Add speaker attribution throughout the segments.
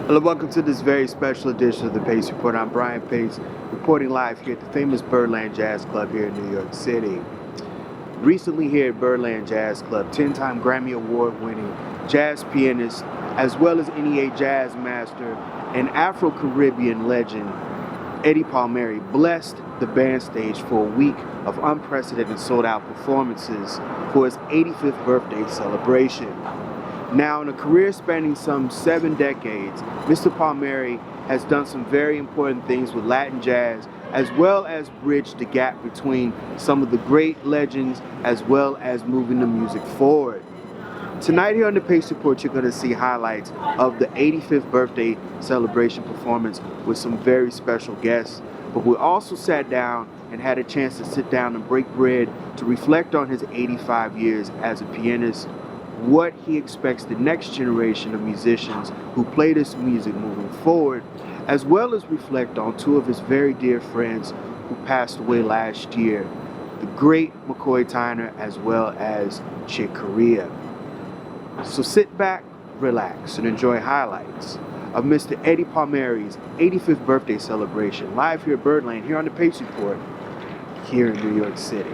Speaker 1: Hello, welcome to this very special edition of the Pace Report. I'm Brian Pace, reporting live here at the famous Birdland Jazz Club here in New York City. Recently here at Birdland Jazz Club, 10-time Grammy Award winning jazz pianist, as well as NEA Jazz Master and Afro-Caribbean legend, Eddie Palmieri blessed the band stage for a week of unprecedented sold-out performances for his 85th birthday celebration. Now, in a career spanning some 7 decades, Mr. Palmieri has done some very important things with Latin jazz, as well as bridged the gap between some of the great legends, as well as moving the music forward. Tonight here on the Pace Report, you're going to see highlights of the 85th birthday celebration performance with some very special guests. But we also sat down and had a chance to sit down and break bread to reflect on his 85 years as a pianist, what he expects the next generation of musicians who play this music moving forward, as well as reflect on 2 of his very dear friends who passed away last year, the great McCoy Tyner as well as Chick Corea. So sit back, relax, and enjoy highlights of Mr. Eddie Palmieri's 85th birthday celebration live here at Birdland, here on the Pace Report, here in New York City.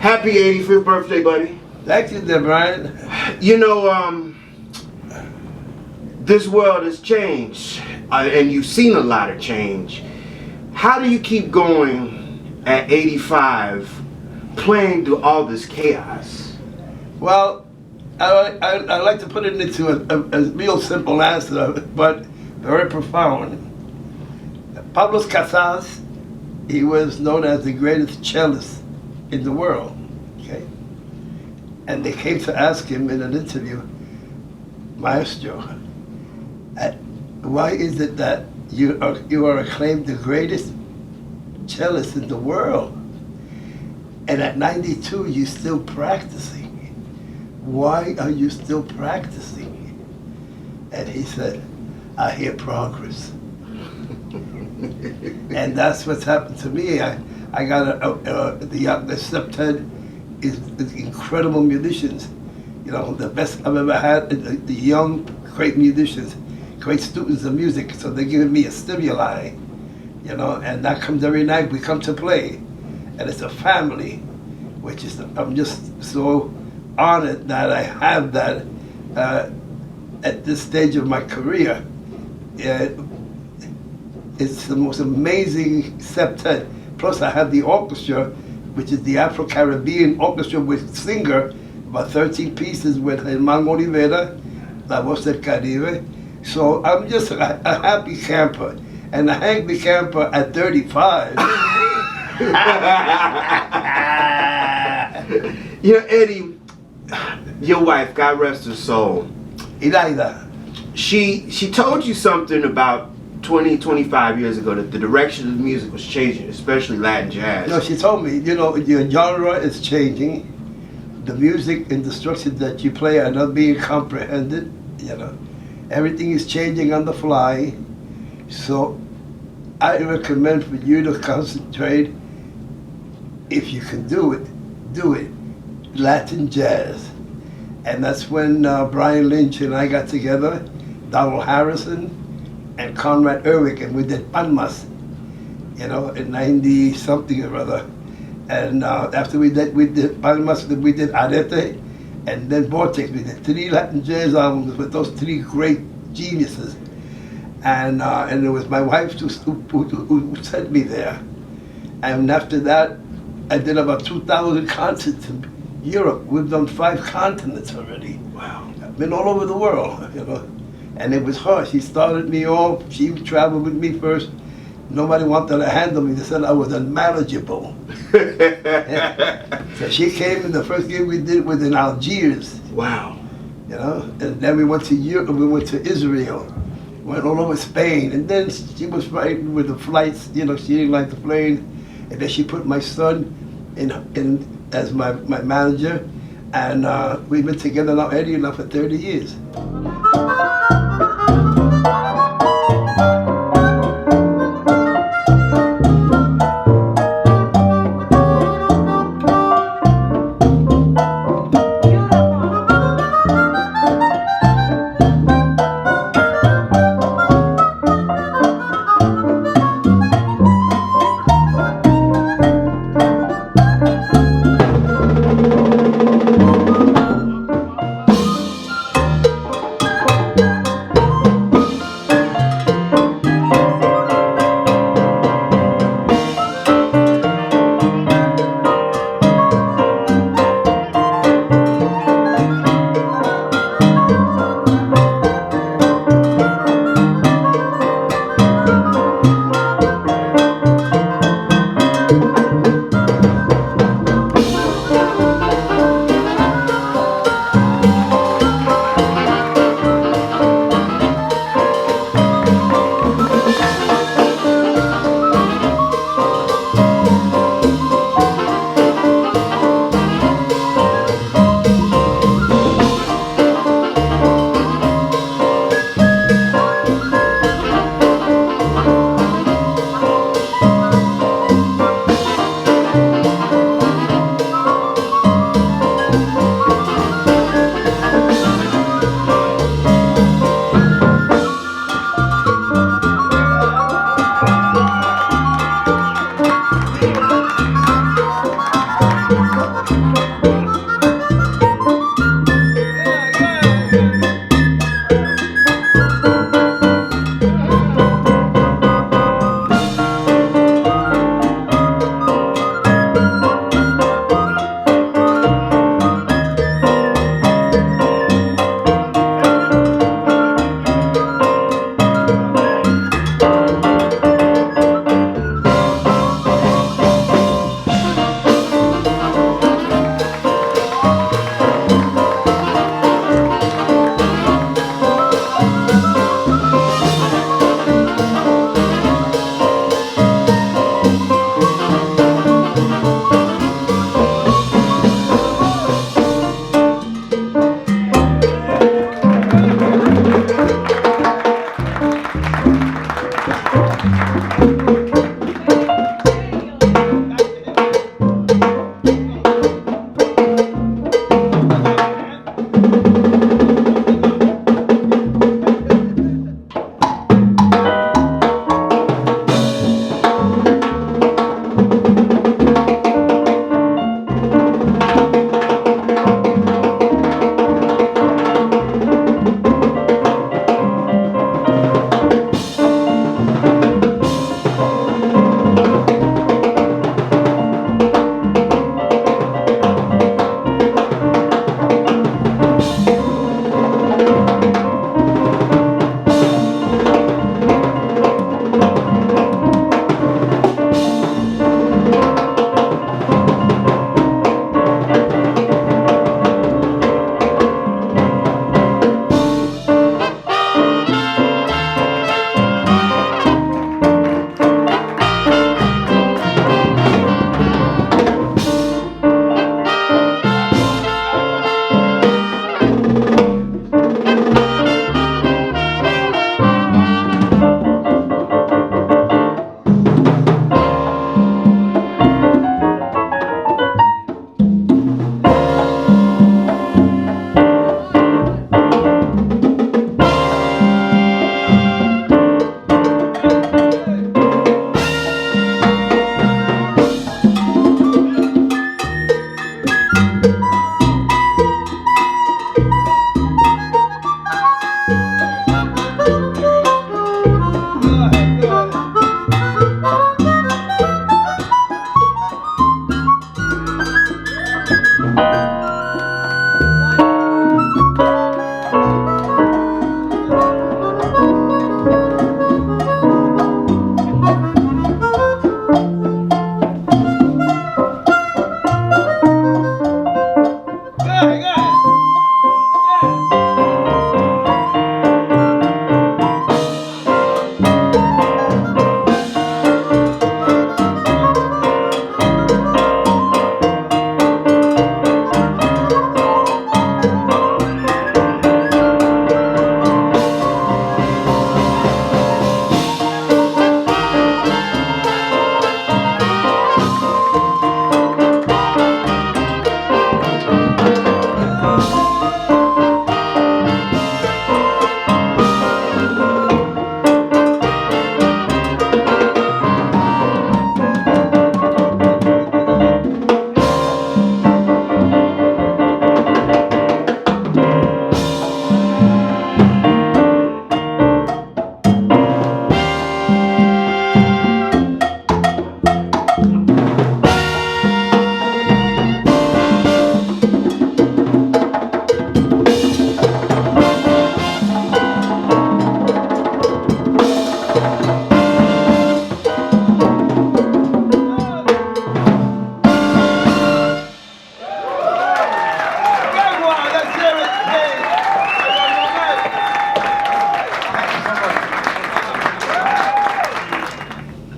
Speaker 1: Happy 85th birthday, buddy.
Speaker 2: Thank you, there, Brian.
Speaker 1: You know, this world has changed, and you've seen a lot of change. How do you keep going at 85, playing through all this chaos?
Speaker 2: Well, I like to put it into a real simple answer, but very profound. Pablo Casals, he was known as the greatest cellist in the world, okay? And they came to ask him in an interview, Maestro, why is it that you are acclaimed the greatest cellist in the world, and at 92 you're still practicing? Why are you still practicing? And he said, I hear progress. And that's what's happened to me. I got the septet is incredible musicians. You know, the best I've ever had, the young, great musicians, great students of music. So they're giving me a stimuli, you know, and that comes every night. We come to play, and it's a family, which is, I'm just so honored that I have that at this stage of my career. It's the most amazing septet. Plus I have the orchestra, which is the Afro-Caribbean orchestra with singer, about 13 pieces with Herman Olivera, La Voz del Caribe. So I'm just a happy camper, and a happy camper at 35.
Speaker 1: You know, Eddie, your wife, God rest her soul,
Speaker 2: Iraida.
Speaker 1: She told you something about 20, 25 years ago that the direction of the music was changing, especially Latin jazz.
Speaker 2: No, she told me, you know, your genre is changing. The music and the structures that you play are not being comprehended, you know. Everything is changing on the fly. So I recommend for you to concentrate, if you can do it, Latin jazz. And that's when Brian Lynch and I got together, Donald Harrison, and Conrad Erwick, and we did Palmas, you know, in 90-something or other. And after we did Palmas, we did Arete, and then Vortex. We did 3 Latin jazz albums with those 3 great geniuses. And it was my wife who sent me there. And after that, I did about 2,000 concerts in Europe. We've done 5 continents already.
Speaker 1: Wow.
Speaker 2: I've been all over the world, you know. And it was her. She started me off. She traveled with me first. Nobody wanted to handle me. They said I was unmanageable. So she came, and the first gig we did was in Algiers.
Speaker 1: Wow.
Speaker 2: You know, and then we went to Europe. We went to Israel. Went all over Spain, and then she was fighting with the flights. You know, she didn't like the plane, and then she put my son in as my manager, and we've been together now, Eddie and I, for 30 years.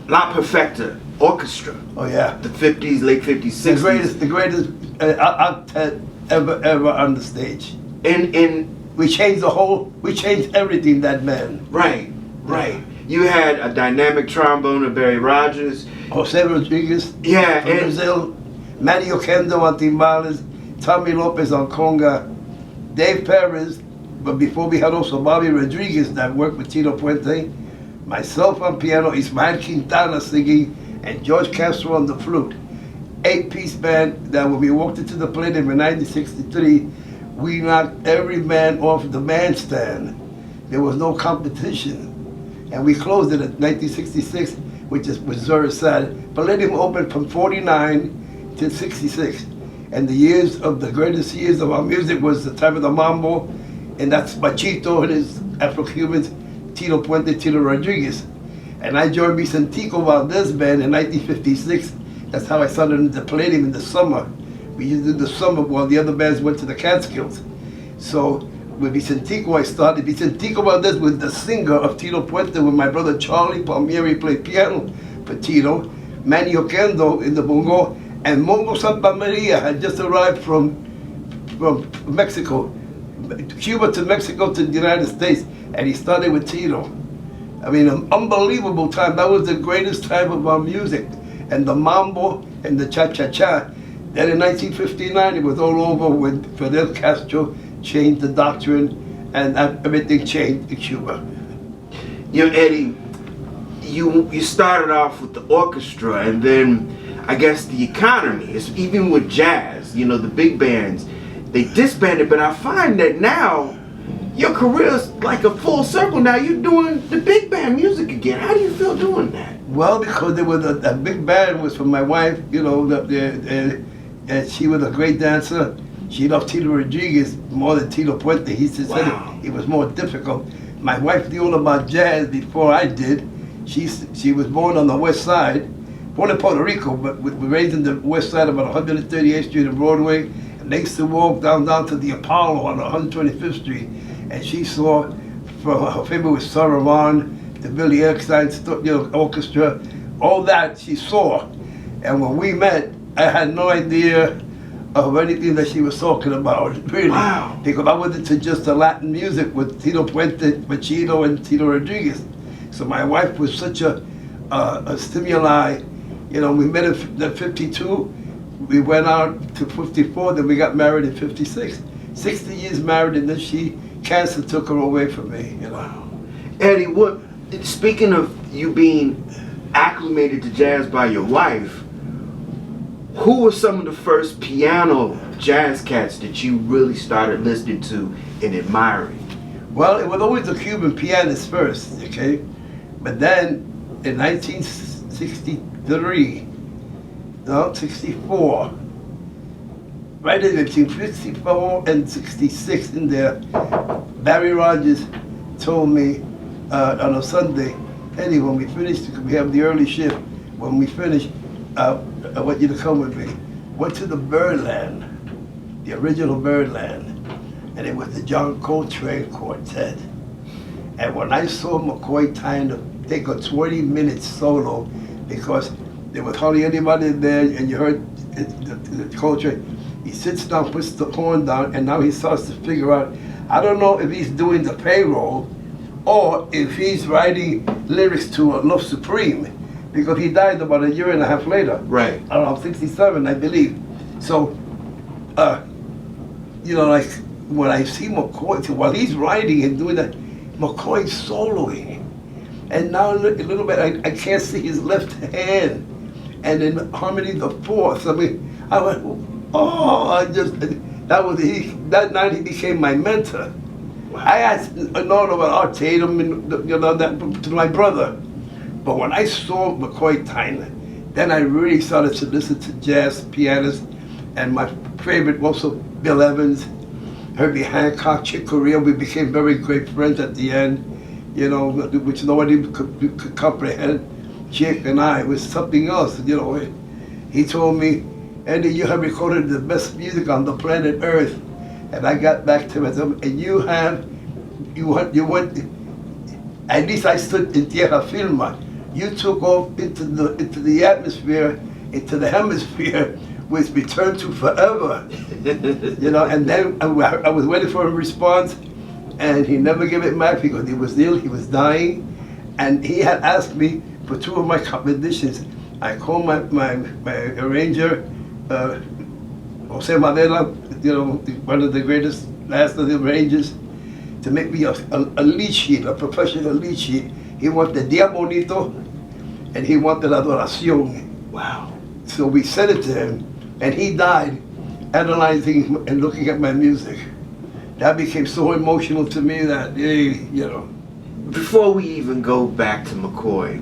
Speaker 1: La Perfecta Orchestra.
Speaker 2: Oh yeah.
Speaker 1: The 50s, late 50s, 60s.
Speaker 2: The greatest octet ever on the stage.
Speaker 1: In
Speaker 2: we changed everything, that man.
Speaker 1: Right, right. You had a dynamic trombone of Barry Rogers.
Speaker 2: Jose Rodriguez.
Speaker 1: Yeah,
Speaker 2: from Brazil. Manny Oquendo on timbales. Tommy Lopez on conga. Dave Perez. But before we had also Bobby Rodriguez that worked with Tito Puente. Myself on piano, Ismael Quintana singing, and George Castro on the flute. 8-piece band that when we walked into the palladium in 1963, we knocked every man off the bandstand. There was no competition. And we closed it at 1966, which was very sad. Palladium opened from 49 to 66. And the greatest years of our music was the time of the mambo, and that's Machito and his Afro-Cubans, Tito Puente, Tito Rodriguez. And I joined Vicentico Valdez band in 1956. That's how I started in the Palladium in the summer. We used to do the summer while the other bands went to the Catskills. So with Vicentico I started. Vicentico Valdez was the singer of Tito Puente when my brother Charlie Palmieri played piano for Tito. Manny Oquendo in the bongo. And Mongo Santa Maria had just arrived from Mexico, Cuba to Mexico to the United States. And he started with Tito. I mean, an unbelievable time. That was the greatest time of our music. And the mambo and the cha-cha-cha. Then in 1959, it was all over when Fidel Castro changed the doctrine and everything changed in Cuba.
Speaker 1: You know, Eddie, you started off with the orchestra, and then I guess the economy. It's even with jazz, you know, the big bands, they disbanded. But I find that now your career's like a full circle. Now you're doing the big band music again. How do you feel doing that?
Speaker 2: Well, because there was a big band was for my wife, you know, and she was a great dancer. She loved Tito Rodriguez more than Tito Puente. He said it was more difficult. My wife knew all about jazz before I did. She was born on the west side, born in Puerto Rico, but raised in the west side about 138th Street and Broadway. And they used to walk down to the Apollo on 125th Street. And she saw, from her favorite was Sarah Vaughan, the Billy Eckstein, you know, orchestra, all that she saw. And when we met, I had no idea of anything that she was talking about, really.
Speaker 1: Wow.
Speaker 2: Because I was into just the Latin music with Tito Puente, Machino, and Tito Rodriguez. So my wife was such a stimuli. You know, we met in 52, we went out to 54, then we got married in 56. 60 years married, and then cancer took her away from me, you know.
Speaker 1: Wow. Eddie, speaking of you being acclimated to jazz by your wife, who were some of the first piano jazz cats that you really started listening to and admiring?
Speaker 2: Well, it was always the Cuban pianist first, okay? But then in 64, right in between 64 and 66 in there, Barry Rogers told me on a Sunday, Eddie, when we finish, we have the early shift, when we finish, I want you to come with me. Went to the Birdland, the original Birdland, and it was the John Coltrane Quartet. And when I saw McCoy Tyner take a 20-minute solo, because there was hardly anybody there, and you heard the Coltrane, he sits down, puts the horn down, and now he starts to figure out, I don't know if he's doing the payroll, or if he's writing lyrics to Love Supreme, because he died about a year and a half later.
Speaker 1: Right.
Speaker 2: I don't know, 67, I believe. So, you know, like when I see McCoy, while he's writing and doing that, McCoy's soloing. And now a little bit, I can't see his left hand. And in harmony, the fourth. I mean, I went, oh, that night he became my mentor. Wow. I asked known about Art Tatum and, you know, that to my brother. But when I saw McCoy Tyner, then I really started to listen to jazz pianists, and my favorite also Bill Evans, Herbie Hancock, Chick Corea. We became very great friends at the end, you know, which nobody could comprehend. Chick and I was something else, you know. He told me, Eddie, you have recorded the best music on the planet Earth. And I got back to him, and you went, at least I stood in tierra firma. You took off into the atmosphere, into the hemisphere, which returned to forever. You know, and then I was waiting for a response, and he never gave it back because he was ill, he was dying, and he had asked me for two of my compositions. I called my arranger, Jose Madera, you know, one of the greatest last of the arrangers, to make me a lead sheet, a professional lead sheet. He wanted Dia Bonito, and he wanted Adoración.
Speaker 1: Wow.
Speaker 2: So we sent it to him, and he died analyzing and looking at my music. That became so emotional to me that, you know.
Speaker 1: Before we even go back to McCoy,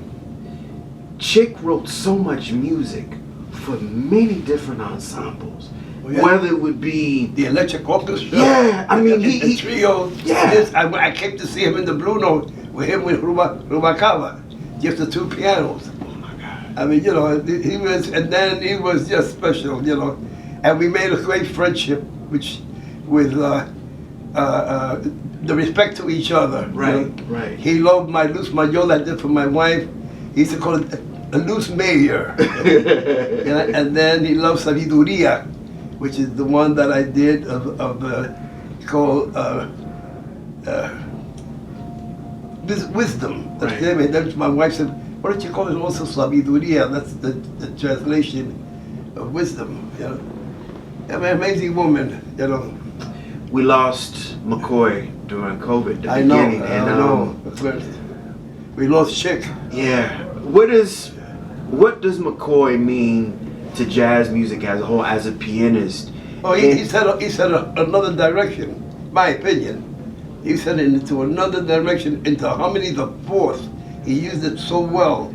Speaker 1: Chick wrote so much music for many different ensembles. Oh, yeah. Whether it would be
Speaker 2: the electric orchestra,
Speaker 1: yeah, I mean
Speaker 2: the trio.
Speaker 1: Yeah,
Speaker 2: yes, I came to see him in the Blue Note with him with Rubalcaba, just the two pianos.
Speaker 1: Oh my God!
Speaker 2: I mean, you know, he was just special, you know, and we made a great friendship, which with the respect to each other.
Speaker 1: Right,
Speaker 2: you know?
Speaker 1: right.
Speaker 2: He loved my Luz Mayor I did for my wife. He used to call it a Luz Mayor, and then he loved Sabiduría, which is the one that I did called wisdom.
Speaker 1: Right.
Speaker 2: Then my wife said, "Why don't you call it also sabiduría?" That's the translation of wisdom. You know, I'm an amazing woman. You know.
Speaker 1: We lost McCoy during COVID. The
Speaker 2: I know.
Speaker 1: beginning,
Speaker 2: I
Speaker 1: and
Speaker 2: know. We lost Chick.
Speaker 1: yeah. What does McCoy mean to jazz music as a whole, as a pianist?
Speaker 2: Oh, he said another direction. My opinion, he said it into another direction, into harmony the fourth. He used it so well,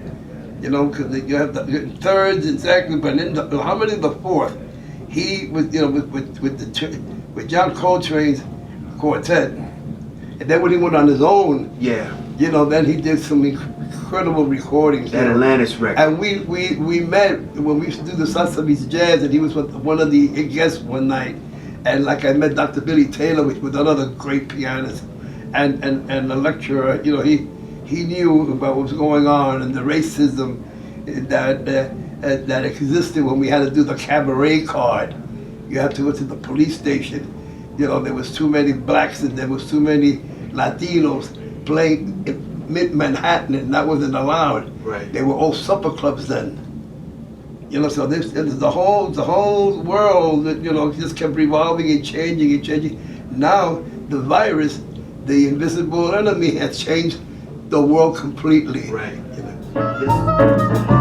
Speaker 2: you know, because you have the thirds exactly, but in the harmony the fourth, he was, you know, with John Coltrane's quartet, and then when he went on his own,
Speaker 1: Yeah.
Speaker 2: you know, then he did some incredible recordings.
Speaker 1: That Atlantis record.
Speaker 2: And we met when we used to do the Salsa Meets Jazz, and he was one of the guests one night. And like I met Dr. Billy Taylor, which was another great pianist, and a lecturer. You know, he knew about what was going on and the racism that existed when we had to do the cabaret card. You have to go to the police station. You know, there was too many blacks and there was too many Latinos playing in Manhattan, and that wasn't allowed.
Speaker 1: Right.
Speaker 2: They were all supper clubs then. You know, so this the whole world that, you know, just kept revolving and changing and changing. Now the virus, the invisible enemy, has changed the world completely.
Speaker 1: Right.
Speaker 2: You know.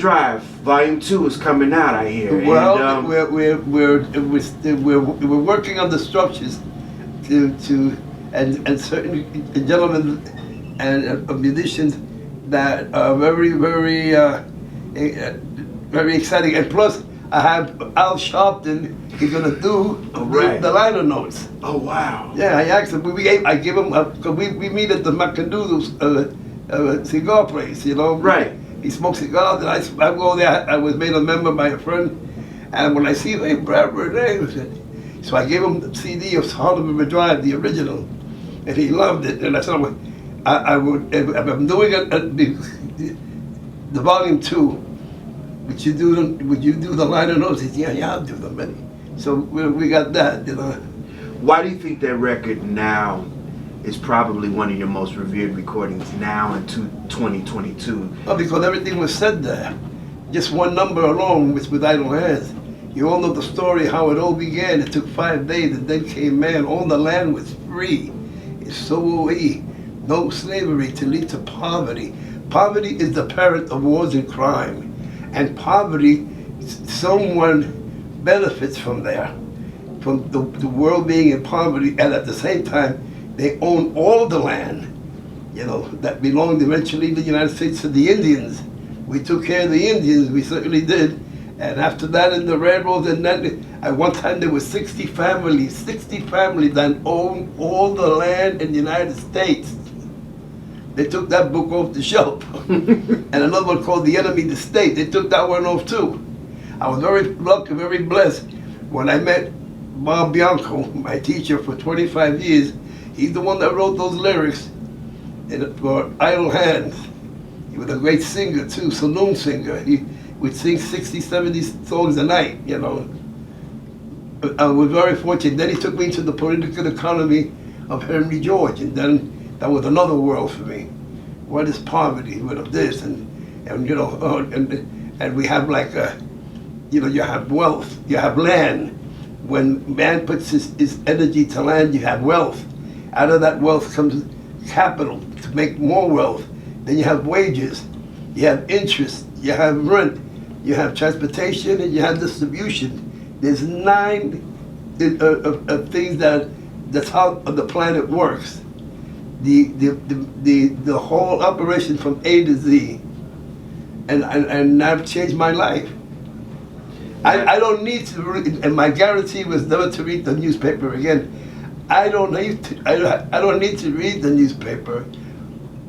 Speaker 1: Overdrive Volume 2 is coming out, I hear.
Speaker 2: Well,
Speaker 1: And,
Speaker 2: we're working on the structures and certain gentlemen and musicians that are very exciting. And plus, I have Al Sharpton. He's gonna do the liner notes.
Speaker 1: Oh wow!
Speaker 2: Yeah, I asked him. I give him. Cause we meet at the Macandoodle's cigar place. You know.
Speaker 1: Right.
Speaker 2: He smokes cigars, and I go there. I was made a member by a friend, and when I see him, hey, Bradford, so I gave him the CD of Harlem River Drive, the original, and he loved it. And I said, I would, if I'm doing the volume 2. Would you do the liner notes? He said, yeah, I'll do them, man. So we got that, you know.
Speaker 1: Why do you think that record now is probably one of your most revered recordings now in 2022?
Speaker 2: Oh, because everything was said there. Just one number alone with Idle Hands. You all know the story, how it all began. It took 5 days, and then came man. All the land was free. It's so no slavery to lead to poverty. Poverty is the parent of wars and crime. And poverty, someone benefits from there, from the world being in poverty, and at the same time, they own all the land, you know, that belonged eventually to the United States to the Indians. We took care of the Indians, we certainly did. And after that, in the railroads, and then at one time there were 60 families that owned all the land in the United States. They took that book off the shelf. And another one called The Enemy, the State. They took that one off too. I was very lucky, very blessed when I met Bob Bianco, my teacher for 25 years. He's the one that wrote those lyrics for Idle Hands. He was a great singer too, saloon singer. He would sing 60, 70 songs a night, you know. I was very fortunate. Then he took me into the political economy of Henry George, and then that was another world for me. What is poverty? What of this? And you know, and we have like you have wealth, you have land. When man puts his energy to land, you have wealth. Out of that wealth comes capital to make more wealth. Then you have wages, you have interest, you have rent, you have transportation, and you have distribution. There's 9 of things that's how the planet works. The whole operation from A to Z, and I've changed my life. I don't need to read, and my guarantee was never to read the newspaper again. I don't need to read the newspaper.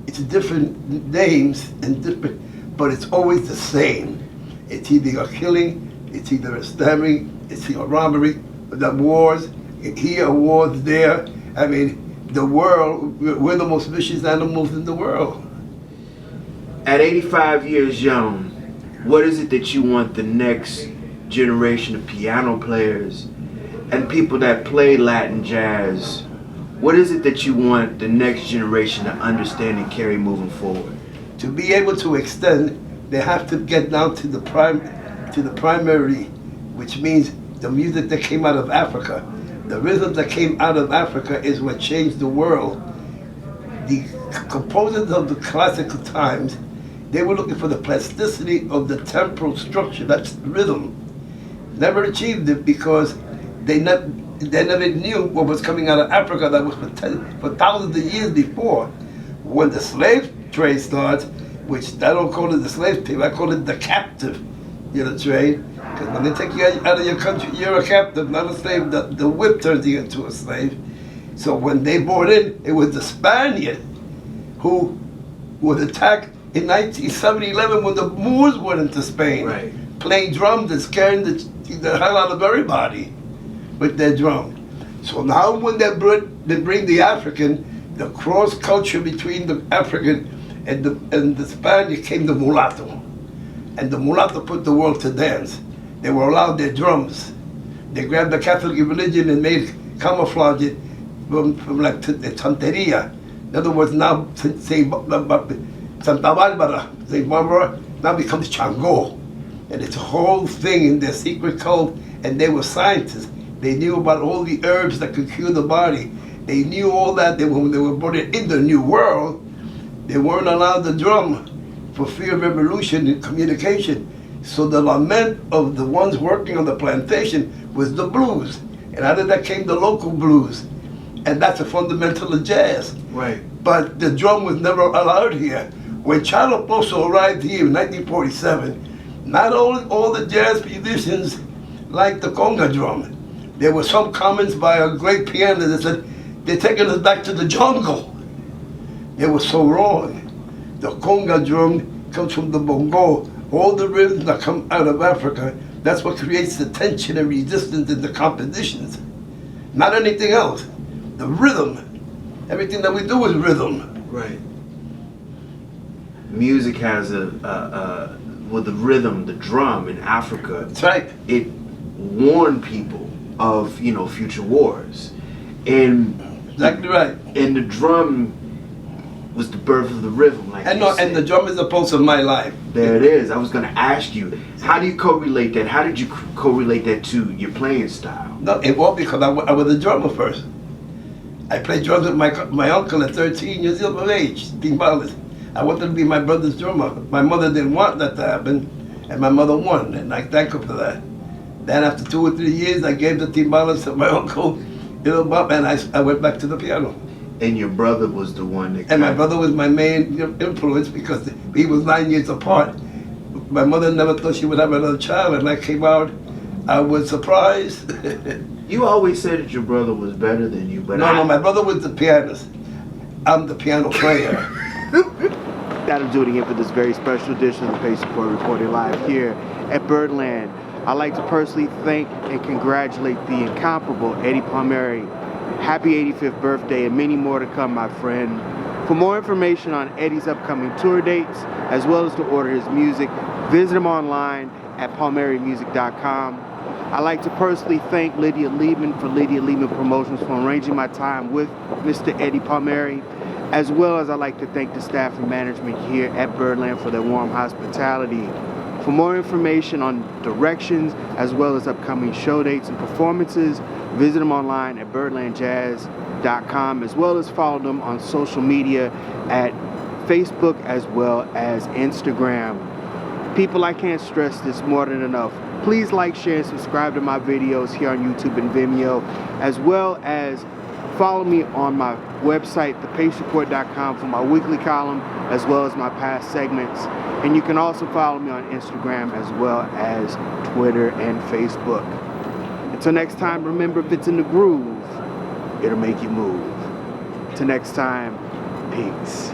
Speaker 2: It's different names and different, but it's always the same. It's either a killing, it's either a stabbing, it's either a robbery, the wars here, wars there. I mean, the world, we're the most vicious animals in the world.
Speaker 1: At 85 years young, what is it that you want the next generation of piano players and people that play Latin jazz, what is it that you want the next generation to understand and carry moving forward?
Speaker 2: To be able to extend, they have to get down to the primary, which means the music that came out of Africa. The rhythm that came out of Africa is what changed the world. The composers of the classical times, they were looking for the plasticity of the temporal structure, that's rhythm. Never achieved it because they never knew what was coming out of Africa that was for thousands of years before. When the slave trade starts, which I don't call it the slave trade, I call it the captive trade. Because when they take you out of your country, you're a captive, not a slave. The whip turns you into a slave. So when they brought in, it was the Spaniard who was attacked in 11 when the Moors went into Spain,
Speaker 1: right,
Speaker 2: playing drums and scaring the hell out of everybody with their drum. So now when they bring the African, the cross culture between the African and the Spaniard came the mulatto. And the mulatto put the world to dance. They were allowed their drums. They grabbed the Catholic religion and made camouflage it from like Santeria. In other words, now Santa Barbara, Saint Barbara now becomes Chango. And it's a whole thing in their secret cult, and they were scientists. They knew about all the herbs that could cure the body. They knew all that. When they were brought in the New World, they weren't allowed the drum. for fear of revolution in communication. So the lament of the ones working on the plantation was the blues. And out of that came the local blues. And that's a fundamental of jazz.
Speaker 1: Right.
Speaker 2: But the drum was never allowed here. When Charlie also arrived here in 1947, not all the jazz musicians liked the conga drum. There were some comments by a great pianist that said, they're taking us back to the jungle. They were so wrong. The conga drum comes from the bongo. All the rhythms that come out of Africa, that's what creates the tension and resistance in the compositions. Not anything else. The rhythm. Everything that we do is rhythm.
Speaker 1: Right. Music has with the rhythm, the drum in Africa.
Speaker 2: That's right.
Speaker 1: It warned people of, future wars. And
Speaker 2: Exactly right.
Speaker 1: And the drum was the birth of the rhythm, like
Speaker 2: And
Speaker 1: you said.
Speaker 2: and the drum is the pulse of my life.
Speaker 1: There it is. I was going to ask you, how do you correlate that? How did you correlate that to your playing style?
Speaker 2: No, it was because I was a drummer first. I played drums with my uncle at 13 years of age, timbales. I wanted to be my brother's drummer. My mother didn't want that to happen, and my mother won, and I thank her for that. Then after 2 or 3 years, I gave the timbales to my uncle, and I went back to the piano.
Speaker 1: And your brother was the one that...
Speaker 2: And my brother was my main influence because he was 9 years apart. My mother never thought she would have another child, and I came out, I was surprised.
Speaker 1: You always said that your brother was better than you, but
Speaker 2: No, my brother was the pianist. I'm the piano player.
Speaker 1: That'll do it again for this very special edition of the Pace Report, recorded live here at Birdland. I'd like to personally thank and congratulate the incomparable Eddie Palmieri. Happy 85th birthday and many more to come, my friend. For more information on Eddie's upcoming tour dates, as well as to order his music, visit him online at palmierimusic.com. I'd like to personally thank Lydia Liebman for Lydia Liebman Promotions for arranging my time with Mr. Eddie Palmieri, as well as I'd like to thank the staff and management here at Birdland for their warm hospitality. For more information on directions, as well as upcoming show dates and performances, visit them online at birdlandjazz.com, as well as follow them on social media at Facebook as well as Instagram. People, I can't stress this more than enough. Please like, share, and subscribe to my videos here on YouTube and Vimeo, as well as follow me on my website, thepacereport.com, for my weekly column, as well as my past segments. And you can also follow me on Instagram, as well as Twitter and Facebook. Until next time, remember, if it's in the groove, it'll make you move. Till next time, peace.